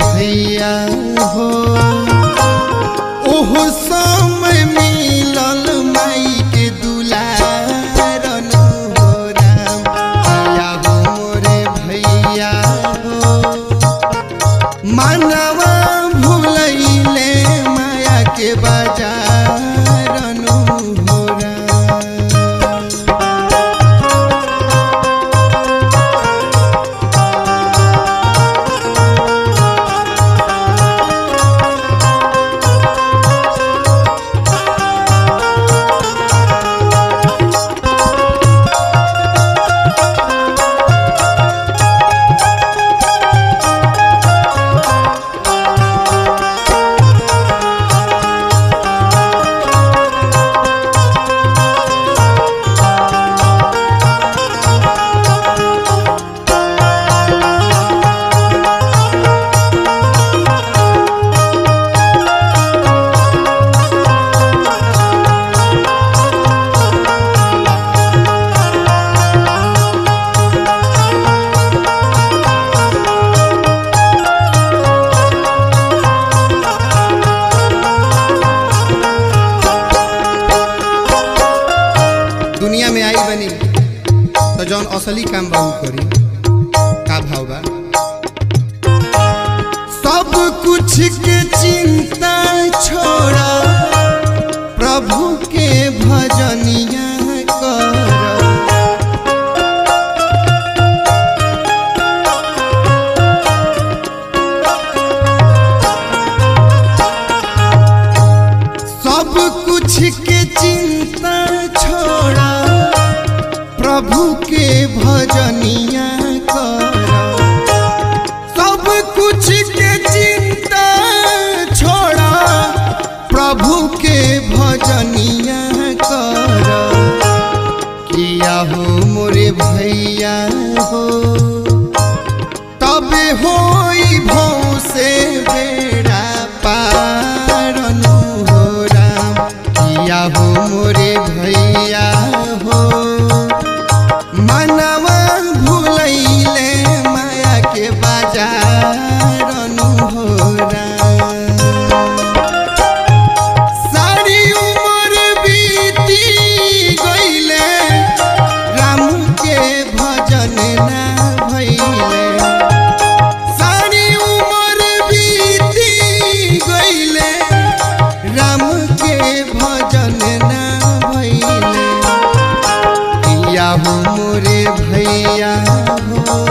भैया हो ओह समय मिलल माई के दुलारन हो राम किया हो मोरे भैया हो मानवा भूलैले माया के बाजारन हो राम। दुनिया में आई बनी तो जौन असली काम बाबू करी का भाव बा सब कुछ के चिंता छोड़ा प्रभु के भजनिया कर सब कुछ के चिंता छोड़ा प्रभु के भजनिया कर सब कुछ के चिंता छोड़ा प्रभु के भजनिया कर किया हो मोरे भैया हो तब होई भौ से बेड़ा पारन हो राम किया हो मोरे भैया हो मनवा भूलैले माया के बाजारन हो राम। सारी उम्र बीती गईले राम के भजन ना भइले सारी उम्र बीती गईले राम के भजन ना भइले किया हो मोरे भैया हो।